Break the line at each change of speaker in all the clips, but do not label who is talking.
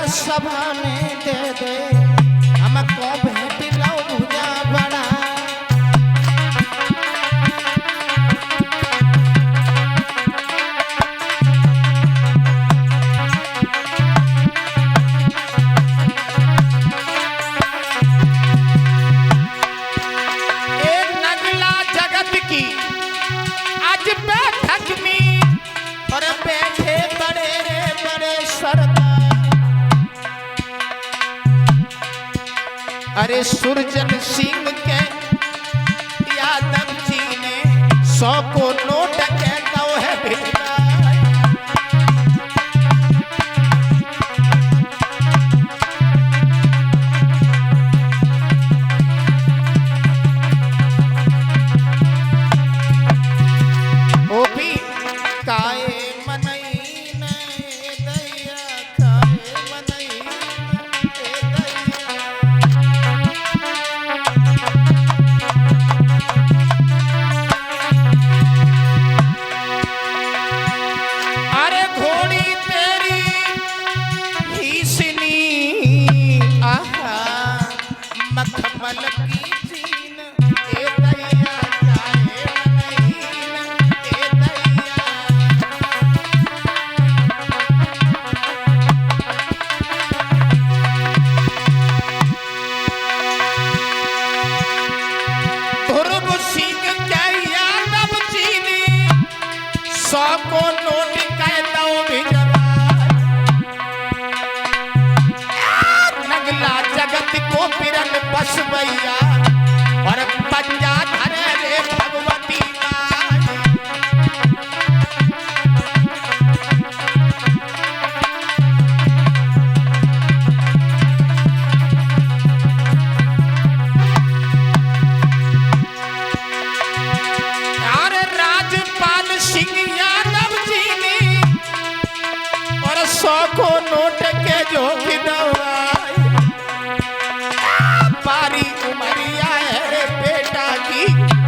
सभा में दे दे हमको भेंट लो भुजा बड़ा। एक नगला जगत की आज बैठक में और बैठे बड़े रे बड़े सरदार। अरे सुरजन सिंह के यादव जी ने 100 को नोट कहता है भिजवाया। वो भी काए मनई ने दैया काए मनई ने दैया। अरे घोड़ी तेरी हीसनी आहा मखमल की जीन ए दैया काए मनई ने ए दैया। ध्रुव सिंह के यादव जी ने 100 को नोट कहता भिजवाया। नगला जगत को पिरन बसवैया और पंजा धरे रे भगवती माई। अरे राजपाल सिंह यादव जी ने और 100 को नोट के जो गिनवाए। पारी उमरिया है बेटा की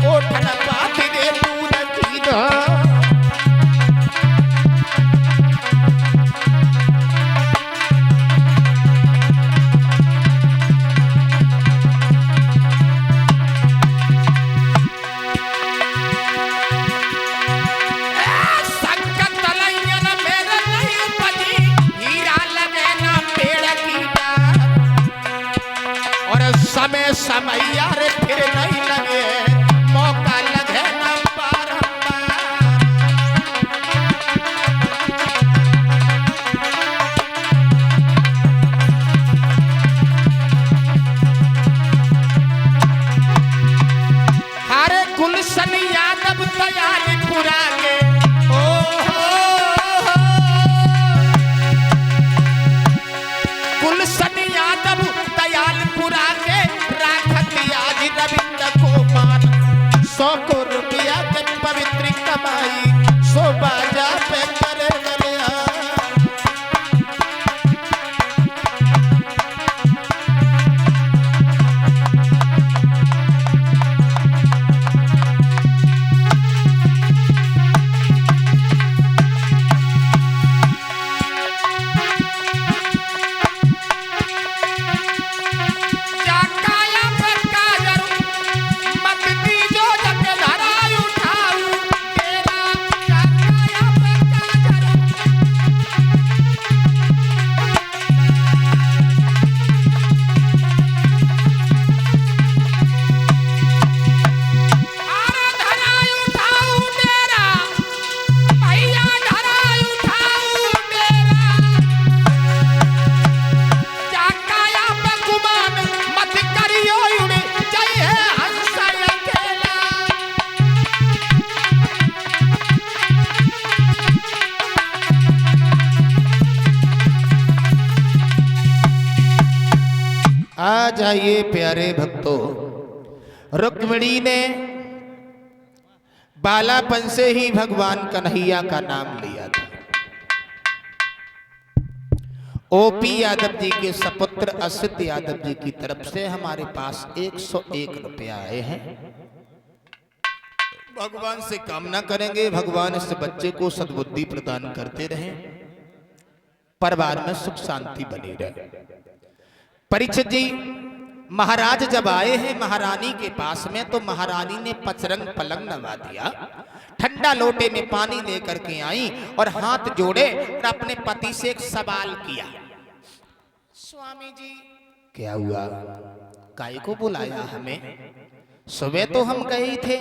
ओठन बात रे दूध की दो। संकट तलैयन मेरे नहीं बजी हीरा लगे ना पेड़ की डार। और समय समय यार फिर नहीं लगे मौका लगे ना बारंबार। हरे गुलशन यादव दयालपुरा के ओ गुलशन यादव दयालपुरा के राखत आज रविंद्र को मान। 100 को रुपया के पवित्र कमाई सो बाजा पे करे गलिया। जाकाया पे काजर मत दीजो जग धराई उठाऊ तेरा। जाकाया पे काजर आरा धराई उठाऊ तेरा भैया धराई उठाऊ तेरा। जाकाया पे गुमान मत करियो उड़े जय है हंस अकेला। आ जाइए प्यारे भक्तों। रुक्मिणी ने बालापन से ही भगवान कन्हैया का नाम लिया था। ओपी यादव जी के सपुत्र असित यादव जी की तरफ से हमारे पास 101 रुपया आए हैं। भगवान से कामना करेंगे भगवान इस बच्चे को सद्बुद्धि प्रदान करते रहें। परिवार में सुख शांति बनी रहे। परीक्षित जी महाराज जब आए हैं महारानी के पास में, तो महारानी ने पचरंग पलंग नवा दिया, ठंडा लोटे में पानी लेकर के आई और हाथ जोड़े और अपने पति से एक सवाल किया, स्वामी जी क्या हुआ, काय को बुलाया हमें, सुबह तो हम गए थे।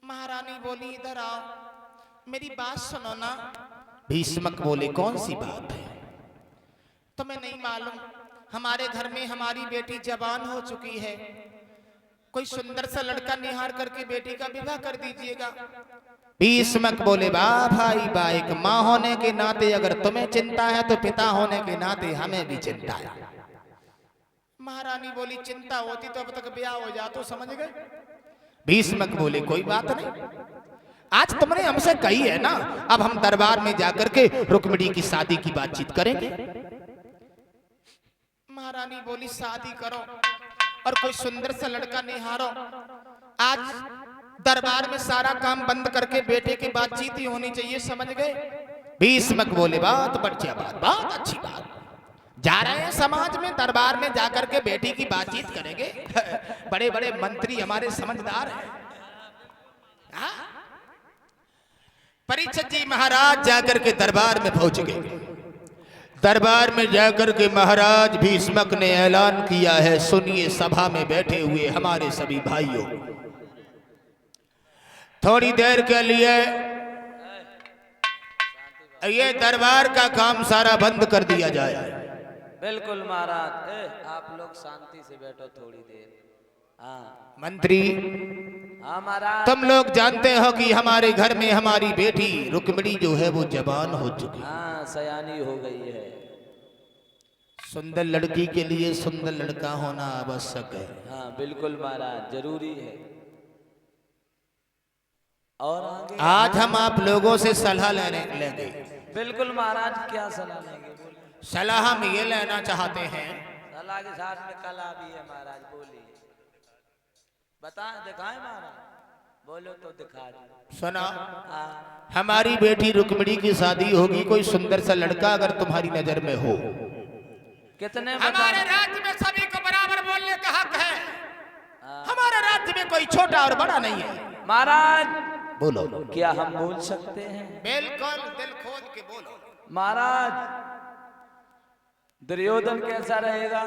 महारानी बोली इधर आओ, मेरी बात सुनो ना। भीष्मक बोले कौन सी बात है, तुम्हें नहीं मालूम हमारे घर में हमारी बेटी जवान हो चुकी है, कोई सुंदर सा लड़का निहार करके बेटी का विवाह कर दीजिएगा। भीष्मक बोले वाह भाई वाह, एक माँ होने के नाते अगर तुम्हें चिंता है तो पिता होने के नाते हमें भी चिंता है। महारानी बोली चिंता होती तो अब तक ब्याह हो जाता, समझ गए। भीष्मक बोले कोई बात नहीं, आज तुमने हमसे कही है ना, अब हम दरबार में जाकर के रुक्मिणी की शादी की बातचीत करेंगे। महारानी बोली शादी करो और कोई सुंदर सा लड़का निहारो, आज दरबार में सारा काम बंद करके बेटे की बातचीत ही होनी चाहिए, समझ गए। भीष्मक बोले बात बढ़िया बात, बहुत अच्छी बात, जा रहे हैं समाज में दरबार में जाकर के बेटी की बातचीत करेंगे। बड़े बड़े मंत्री हमारे समझदार हैं। परीक्षित जी महाराज जाकर के दरबार में पहुंच गए। दरबार में जाकर के महाराज भीष्मक ने ऐलान किया है, सुनिए सभा में बैठे हुए हमारे सभी भाइयों, थोड़ी देर के लिए ये दरबार का काम सारा बंद कर दिया जाए।
बिल्कुल महाराज, आप लोग शांति से बैठो थोड़ी देर। हाँ
मंत्री,
हाँ महाराज,
तुम लोग जानते हो कि हमारे घर में हमारी बेटी रुक्मिणी जो है वो जवान हो चुकी है।
हाँ सयानी हो गई है।
सुंदर लड़की के लिए सुंदर लड़का होना आवश्यक है।
हाँ बिल्कुल महाराज, जरूरी है। और आगे
आज हम आप लोगों से सलाह लेंगे।
बिल्कुल महाराज, क्या सलाह लेंगे? बोलिए।
सलाह हम ये लेना चाहते हैं,
सलाह के साथ में कला भी है महाराज, बोलिए। बता दिखाएं महाराज, बोलो तो दिखा दो।
सुना,
हाँ
हमारी बेटी रुक्मिणी की शादी होगी, कोई सुंदर सा लड़का अगर तुम्हारी नजर में हो।
कितने
हमारे राज्य में सभी को बराबर बोलने का हक है। हमारे राज्य में कोई छोटा और बड़ा नहीं है।
महाराज
बोलो,
क्या हम बोल सकते हैं?
बिल्कुल, दिल खोल के बोलो।
महाराज दुर्योधन कैसा रहेगा?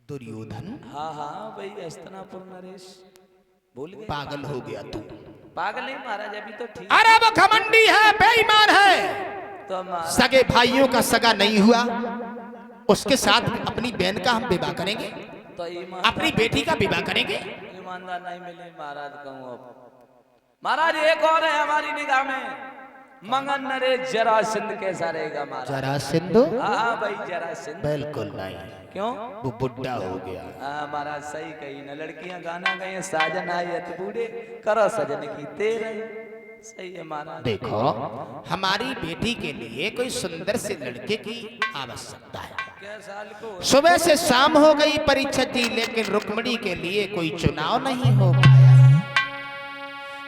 दुर्योधन?
हाँ हाँ भाई, हस्तिनापुर नरेश। भूल गए?
पागल हो गया तू।
पागल नहीं महाराज, अभी तो ठीक।
अरे वो घमंडी है, बेईमान है।
तो
सगे भाइयों का सगा नहीं हुआ, उसके साथ अपनी बहन का हम विवाह करेंगे,
तो
अपनी बेटी का विवाह करेंगे।
ईमानदार नहीं मिले महाराज, कहूँ अब। महाराज एक और है हमारी निगाह में, मंगन नरेश जरासंध कैसा रहेगा महाराज?
जरासंध?
हाँ भाई जरासंध।
बिल्कुल नहीं।
क्यों?
वो बुढ़ा हो गया।
हाँ महाराज सही कही न, लड़कियां गाना गए साजन आयत बूढ़े करो सजन की तेरे। सही है महाराज।
देखो, हमारी बेटी के लिए कोई सुंदर से लड़के की आवश्यकता है।
क्या साल को?
सुबह से शाम हो गई परीक्षा थी, लेकिन रुक्मिणी के लिए कोई चुनाव नहीं हो पाया।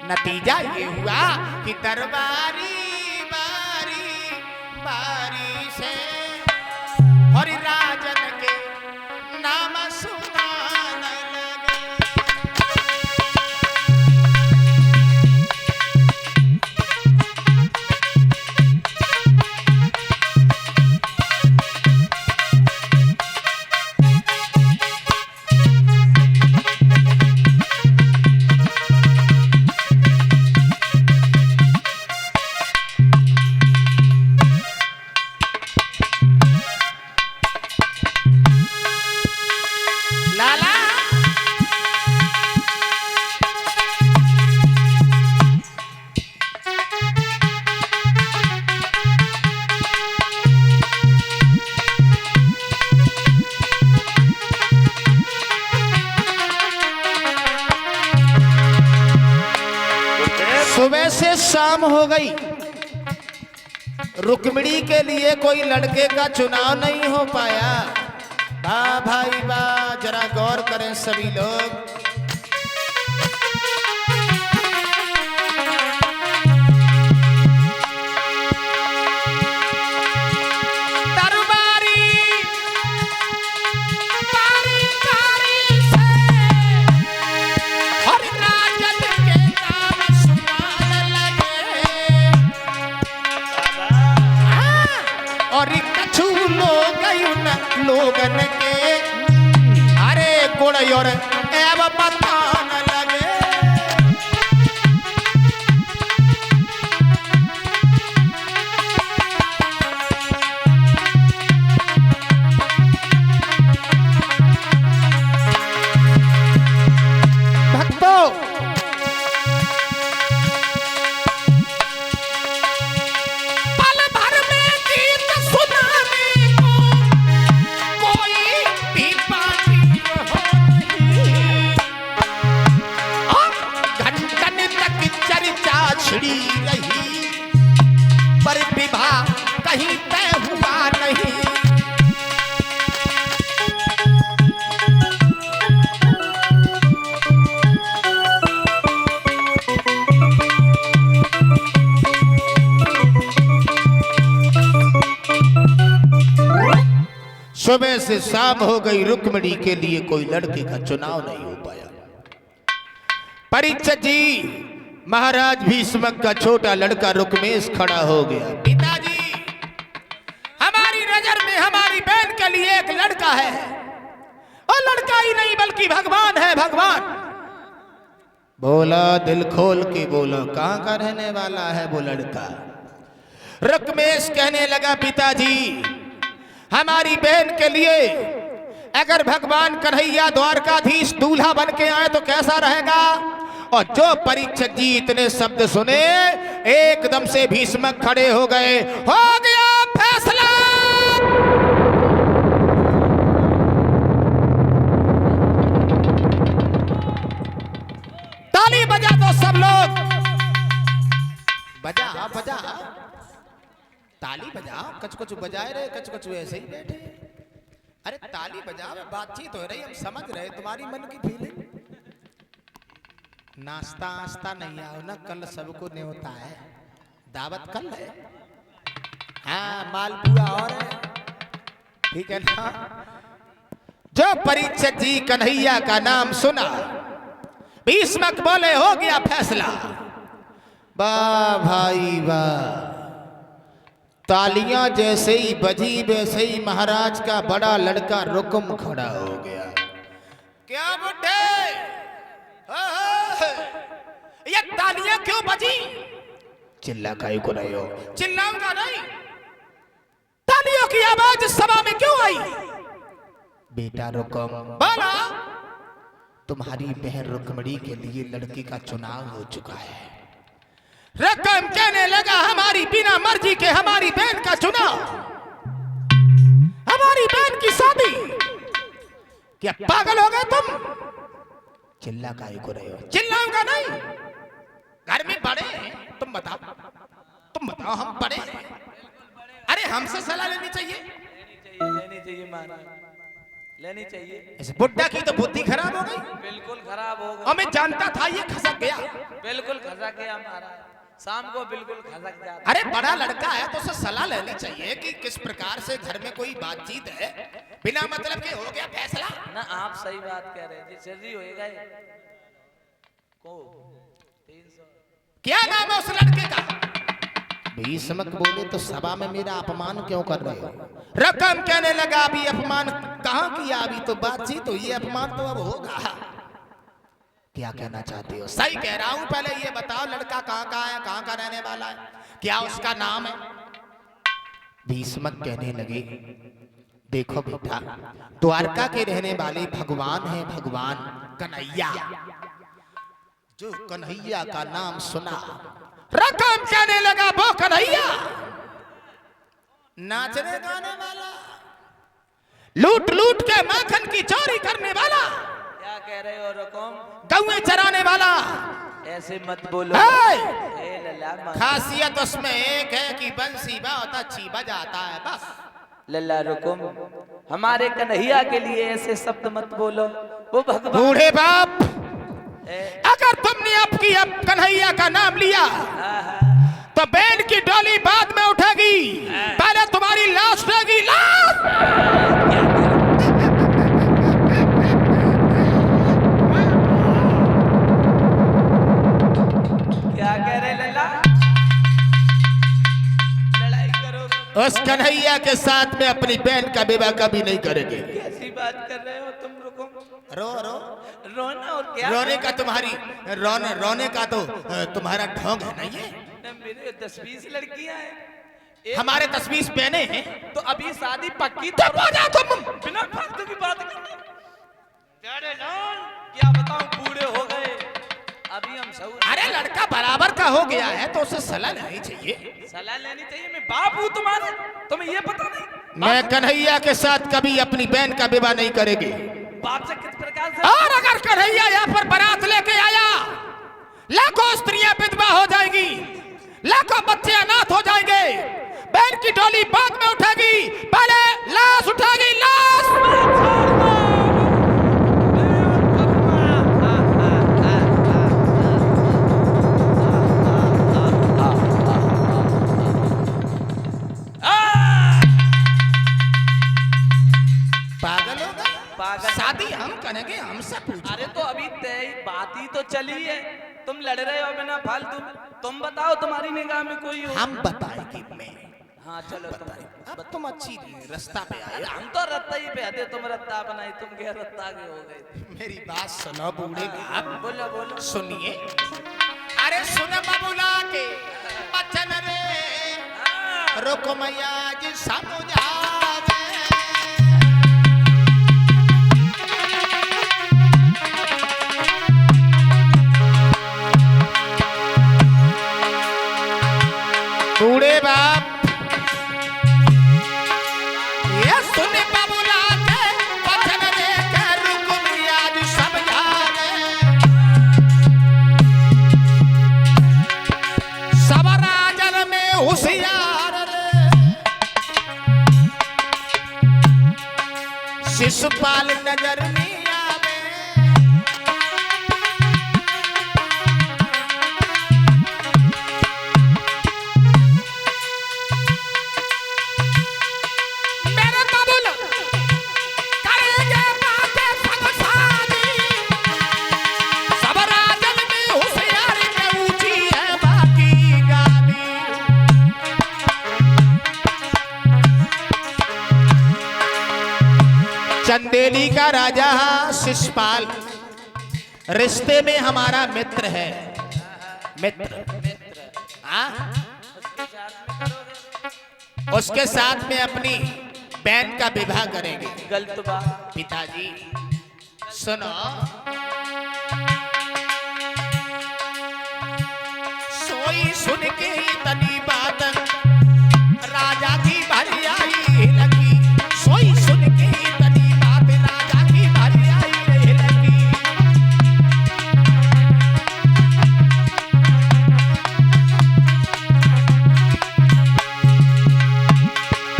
नतीजा ये हुआ कि दरबारी बारी बारी से और राजन के नाम सुनाने लगे। लाला, सुबह से शाम हो गई, रुक्मिणी के लिए कोई लड़के का चुनाव नहीं हो पाया। वाह भाई वाह, जरा गौर करें सभी लोग। और एब पता न लगे। भक्तों, पल भर में गीत सुनाने को कोई भी बाजी हो नहीं। घंटन तक चर्चा छिड़ी रही, पर विवाह कहीं तय हुआ नहीं। सुबह से शाम हो गई, रुक्मिणी के लिए कोई लड़के का चुनाव नहीं हो पाया। परीक्षित जी, महाराज भीष्म का छोटा लड़का रुक्मेश खड़ा हो गया। पिताजी, हमारी नजर में हमारी बहन के लिए एक लड़का है, और लड़का ही नहीं बल्कि भगवान है, भगवान। बोला, दिल खोल के बोलो, कहां का रहने वाला है वो लड़का? रुक्मेश कहने लगा, पिताजी, हमारी बहन के लिए अगर भगवान कन्हैया द्वारकाधीश दूल्हा बन के आए तो कैसा रहेगा? और जो परीक्षक जी इतने शब्द सुने, एकदम से भीष्म खड़े हो गए। हो गया फैसला। ताली बजा दो सब लोग, बजा बजा, ताली बजाओ। कच बजाए रहे, कच ऐसे ही बैठे। अरे ताली बजाओ, बातचीत हो रही, हम समझ रहे तुम्हारी मन की फीलिंग। नाश्ता आस्ता नहीं आओ ना, कल सबको न्योता है, दावत कल है। हाँ, मालपुआ और है, ठीक है ना? जो परीक्षक जी कन्हैया का नाम सुना, भीष्मक बोले, हो गया फैसला। वाह भाई वाह। तालियां जैसे ही बजी, वैसे ही महाराज का बड़ा लड़का रुक्म खड़ा हो गया। क्या बुड्ढे, ये तालियां क्यों बजी? चिल्ला काहे को रहे हो? चिल्लाऊंगा नहीं। तालियों की आवाज सभा में क्यों आई? बेटा रुक्म, बोला, तुम्हारी बहन रुक्मिणी के लिए लड़की का चुनाव हो चुका है। रकम कहने लगा, हमारी बिना मर्जी के हमारी बहन का चुनाव, हमारी बहन की शादी। क्या पागल हो गए तुम? चिल्ला काहे को रहे हो? चिल्लाऊंगा नहीं। घर में बड़े हैं, तुम बताओ हम बड़े हैं। अरे हमसे सलाह लेनी चाहिए,
लेनी चाहिए महाराज, लेनी चाहिए।
इस बुड्ढा की तो बुद्धि खराब हो गई।
बिल्कुल खराब हो गई।
और मैं जानता था ये खसक गया।
बिल्कुल खसक गया महाराज, शाम को बिल्कुल खसक जाता।
अरे बड़ा लड़का है तो उसे सलाह लेनी चाहिए कि किस प्रकार से घर में कोई बातचीत है, बिना मतलब के हो गया फैसला
ना। आप सही बात कह रहे हैं, जी होएगा को 300।
क्या नाम है उस लड़के का? भीष्मक बोले, तो सभा में मेरा अपमान क्यों कर रहे हो? रकम कहने लगा, अभी अपमान कहाँ किया, अभी तो बातचीत हुई है, अपमान तो अब होगा। क्या कहना चाहते हो? सही कह रहा हूं, पहले ये बताओ लड़का कहाँ का है, कहाँ का रहने वाला है, क्या उसका नाम है? भीष्मक कहने लगे, देखो बेटा, द्वारका के रहने वाले भगवान हैं, भगवान कन्हैया। जो कन्हैया का नाम सुना, रकम कहने लगा, वो कन्हैया नाचने गाने वाला, लूट लूट के माखन की चोरी करने वाला,
क्या कह रहे हो रकम?
गौएं चराने वाला।
ऐसे मत बोलो।
खासियत उसमें एक है कि बंसी बहुत अच्छी बजाता है, बस।
लल्ला रुकुम, हमारे कन्हैया के लिए ऐसे शब्द मत बोलो, वो भगवान।
बूढ़े बाप, अगर तुमने आपकी अब कन्हैया का नाम लिया तो बैन की डोली बाद में उठेगी, पहले तुम्हारी लाश उठेगी, लाश।
क्या कह रहे लल्ला? लड़ाई करो।
उस कन्हैया के साथ में अपनी बहन का विवाह कभी नहीं करेंगे।
कैसी बात कर रहे हो तुम? रुको।
रो रो
रोना और क्या?
रोने का तुम्हारी रोने का तो तुम्हारा ढोंग है ना ये।
मेरे 10-20 लड़कियां हैं,
हमारे 10-20 बहने हैं।
तो अभी शादी पक्की
तो हो जा तुम।
बिना फालतू की बात करने। क्या बताऊं, बूढ़े हो गए अभी हम सब।
अरे लड़का बराबर का हो गया है तो उसे सलाह लेनी चाहिए।
सलाह लेनी चाहिए? मैं बाप हूं तुम्हारे, तुम्हें ये पता नहीं?
मैं कन्हैया के साथ कभी अपनी बहन का विवाह नहीं करेगी।
बाप से किस प्रकार से?
और अगर कन्हैया यहाँ पर बारात लेके आया, लाखों स्त्रियां विधवा हो जाएगी, लाखों बच्चे अनाथ हो जाएंगे। बहन की डोली बाद में उठेगी, पहले लाश उठेगी, लाश। पागल हो गए?
पागल।
शादी हम करेंगे, हमसे पूछो।
अरे तो अभी तय बात ही तो चली है, तुम लड़ रहे हो बिना फालतू। तुम बताओ तुम्हारी निगाह में कोई हो?
हम बताएंगे मैं।
हाँ चलो तुम।
अब तुम अच्छी रास्ता पे आए।
हम तो रत्ता ही पे आते, तुम रत्ता बनाई, तुम क्या रत्ता के हो गए?
मेरी बात सुनो बूढ़े बाप।
बोलो बोलो।
सुनिए। अरे सुन बबुला के बचन रे, रुक मैया जी समझा दे। बूढ़े बाप ये सुन बबुला के बचन रे, के रुक मैया जी समझा दे। सब राजन में होशियार रे, शिशुपाल नजर में आवे। मेरे बबुल करेंगे बातें संग शादी, सब राजन में होशियार के ऊंची है बाकी गाली। चंदेली का राजा शिशुपाल रिश्ते में हमारा मित्र है। मित्र हाँ, उसके साथ में अपनी बहन का विवाह करेंगे।
गलत बात।
पिताजी सुनो, सोई सुन के तनी बात राजा की भारी आई लगी। सोई सुन के तनी बात राजा की भारी आई लगी।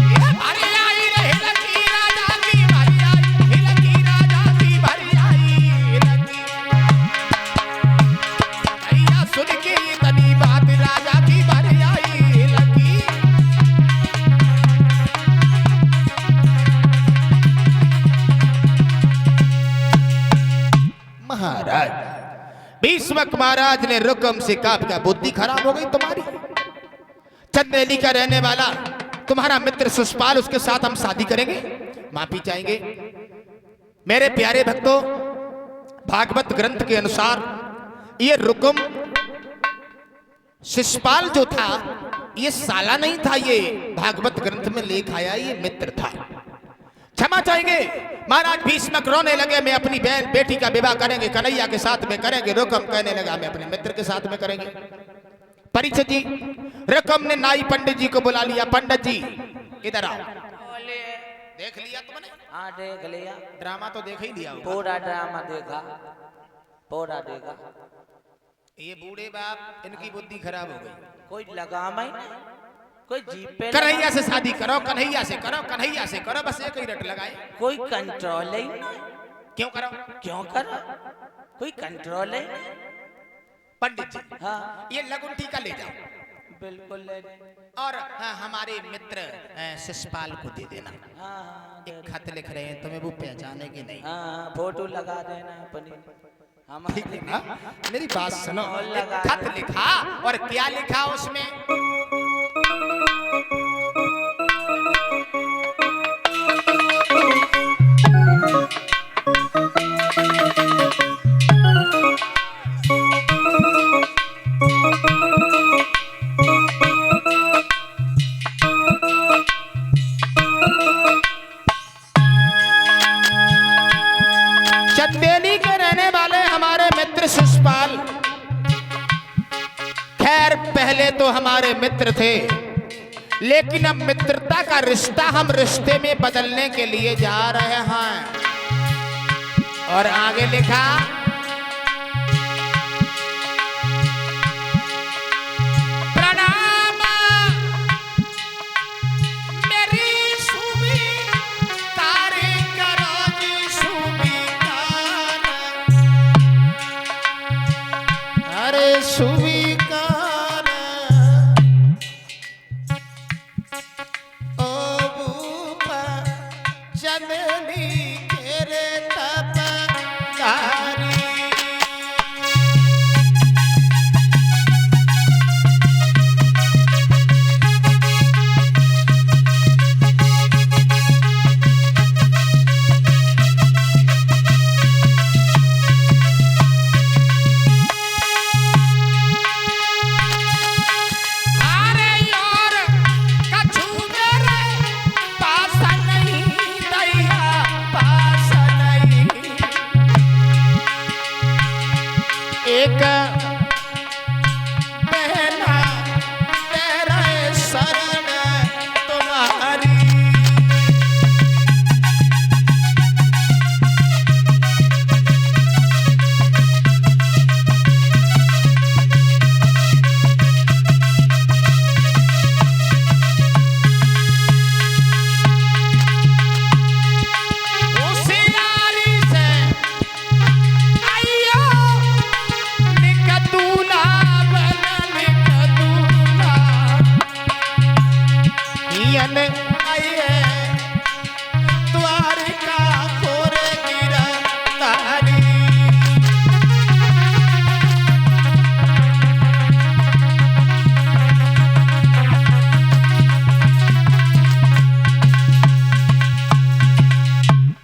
ये भारी आई लगी, राजा की भारी आई लगी, राजा की भारी आई लगी। भैया सुन के तनी बात राजा की भारी आई लगी। महाराज भीष्मक महाराज ने रुकम से कहा, क्या बुद्धि खराब हो गई तुम्हारी? चंदेली का रहने वाला तुम्हारा मित्र शिशुपाल, उसके साथ हम शादी करेंगे, माफी चाहेंगे। मेरे प्यारे भक्तों, भागवत ग्रंथ के अनुसार ये रुकम शिशुपाल जो था ये साला नहीं था, ये भागवत ग्रंथ में लेख आया ये मित्र था। क्षमा चाहेंगे। महाराज भीष्मक रोने लगे, मैं अपनी बहन बेटी का विवाह करेंगे, कन्हैया के साथ में करेंगे। रुकम कहने लगा, मैं अपने मित्र के साथ में करेंगे। परीक्षित जी, रुकम ने नाई पंडित जी को बुला लिया। पंडित जी इधर आओ। देख लिया तुमने?
हाँ देख लिया।
ड्रामा तो देख ही लिया होगा।
पूरा ड्रामा देखा, पूरा देखा।
ये बूढ़े बाप, इनकी बुद्धि खराब हो गई।
कोई लगाम ही नहीं, कोई जीप पे
कन्हैया से शादी करो, कन्हैया से करो, कन्हैया से करो, बस एक ही रट लगाए।
कोई कंट्रोल ही नहीं।
क्यों करो?
क्यों करो? कोई कंट्रोल ही नहीं।
पंडित जी
हाँ
ये लगुन का ले जाओ,
बिल्कुल ले ले।
और हाँ, हमारे मित्र शिशुपाल को दे देना।
हाँ
एक खत लिख रहे हैं, तुम्हें वो पहचानेंगे नहीं।
हाँ फोटो लगा देना अपनी। हम
ठीक है ना? मेरी बात सुनो।
और
एक
लगा
खत लिखा, और क्या लिखा उसमें? पहले तो हमारे मित्र थे, लेकिन अब मित्रता का रिश्ता हम रिश्ते में बदलने के लिए जा रहे हैं। और आगे लिखा, प्रणाम मेरी स्वीकार करो जी, स्वीकार, अरे स्वीकार ओ भूपा चंदनी के रे तपकारी। अरे यार कछु मेरे पास नहीं दैया, पास नहीं। एक बहना तेरे शरण तुम्हारी। होशियारी से आइयो निकतूला बन निकतूला, यन आइए द्वारिका कोरे गिरा तारी।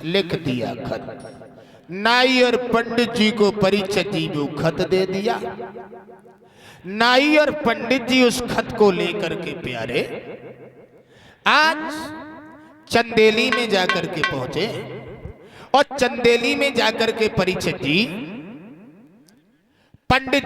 लिख दिया खत, नाई और पंडित जी को परिचय जी को खत दे दिया। नाई और पंडित जी उस खत को लेकर के प्यारे आज चंदेली में जाकर के पहुंचे, और चंदेली में जाकर के परिचय जी पंडित